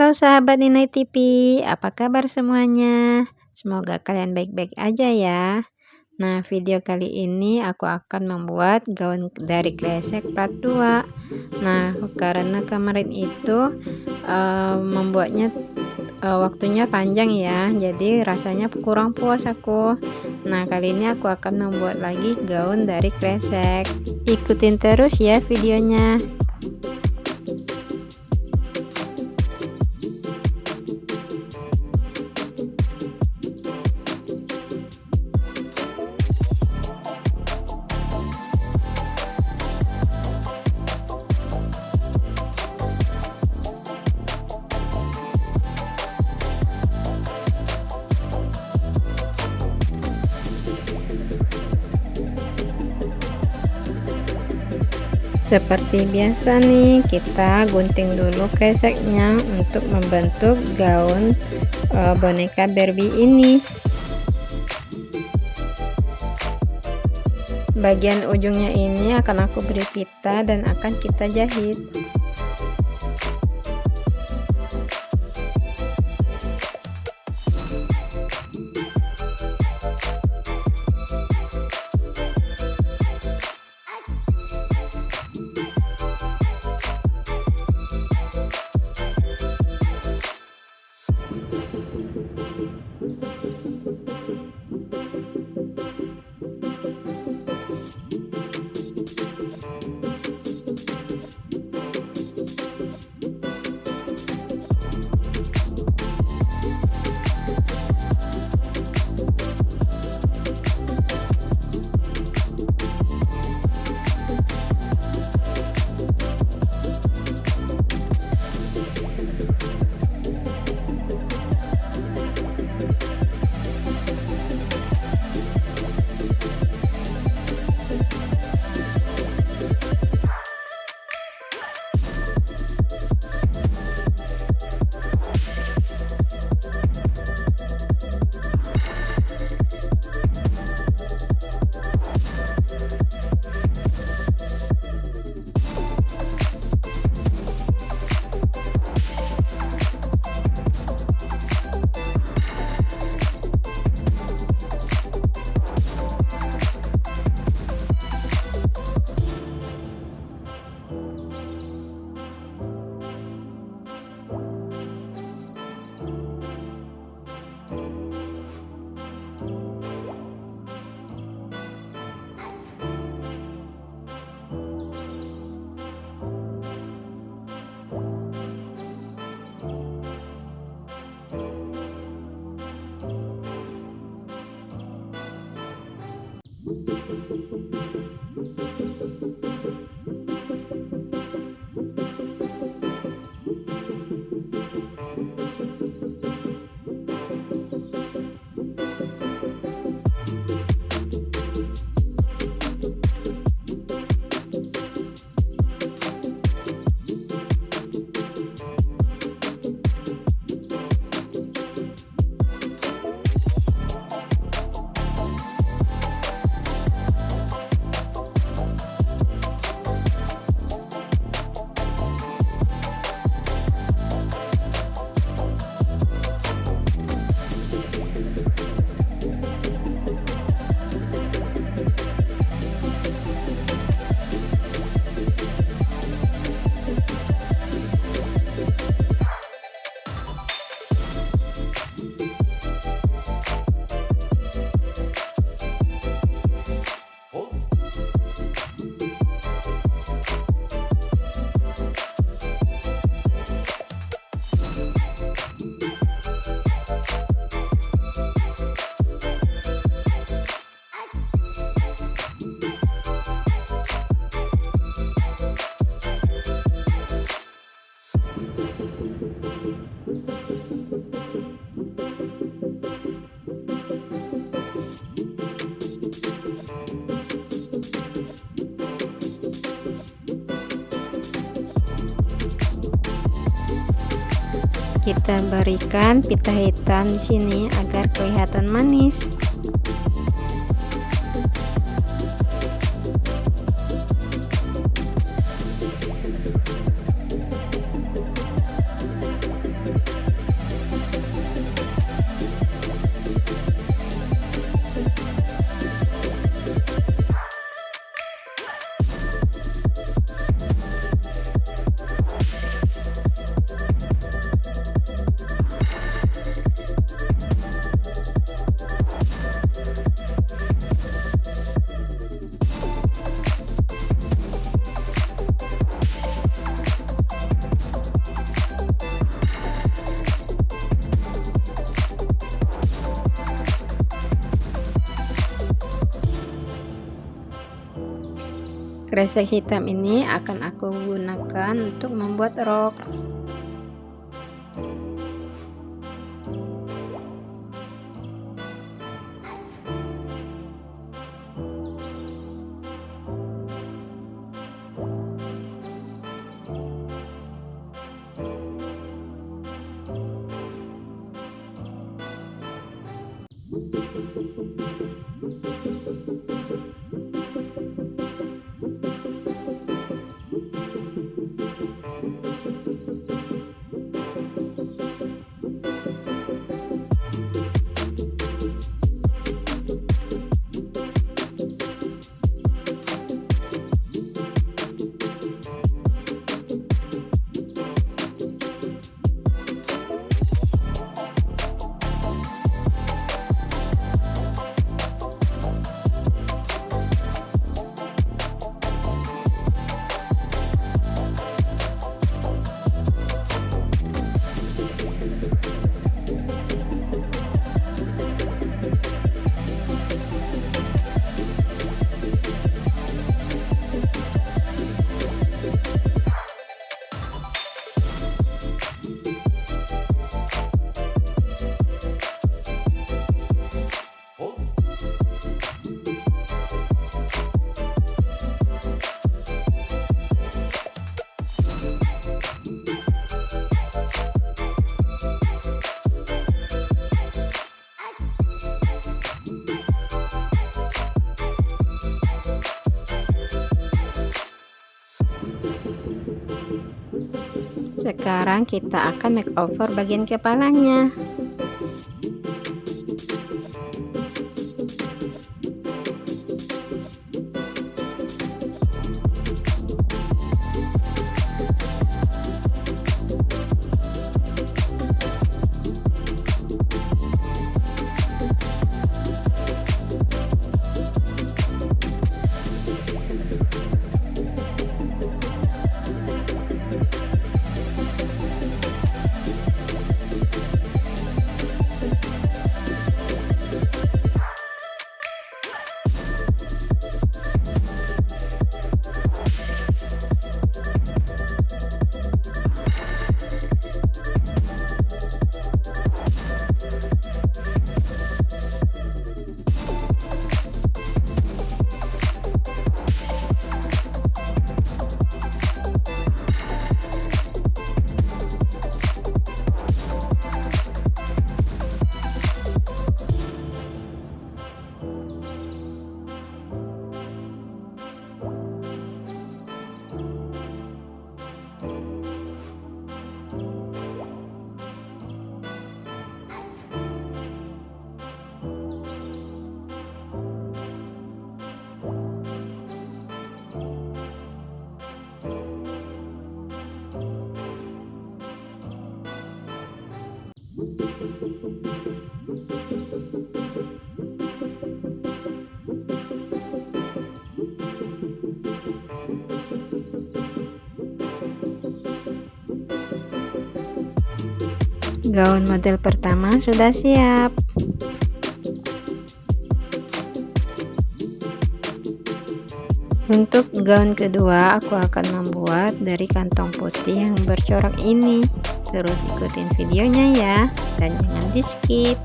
Halo sahabat Ninai TV, apa kabar semuanya? Semoga kalian baik-baik aja ya. Nah, video kali ini aku akan membuat gaun dari kresek part 2. Nah, karena kemarin itu membuatnya waktunya panjang ya, jadi rasanya kurang puas aku. Nah, kali ini aku akan membuat lagi gaun dari kresek. Ikutin terus ya videonya. Seperti biasa nih, kita gunting dulu kreseknya untuk membentuk gaun boneka Barbie ini. Bagian ujungnya ini akan aku beri pita dan akan kita jahit. Kita berikan pita hitam di sini agar kelihatan manis. Kresek hitam ini akan aku gunakan untuk membuat rok. Sekarang kita akan makeover bagian kepalanya. Gaun model pertama sudah siap. Untuk gaun kedua aku akan membuat dari kantong putih yang bercorak ini. Terus ikutin videonya ya, dan jangan di skip.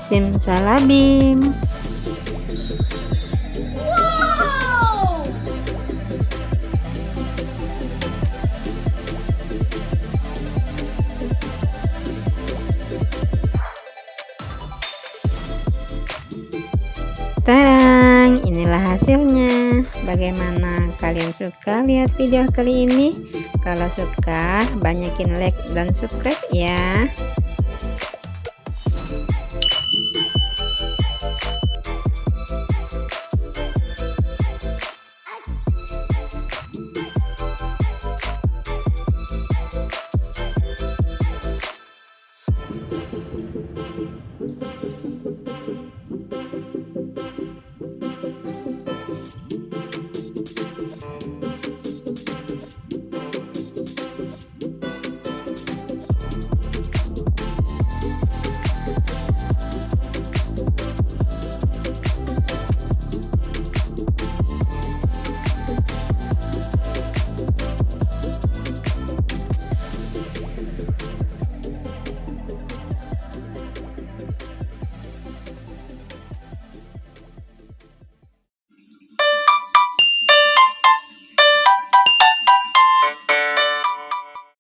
Simsalabim. Tarang, inilah hasilnya. Bagaimana kalian suka lihat video kali ini? Kalau suka, banyakin like dan subscribe ya.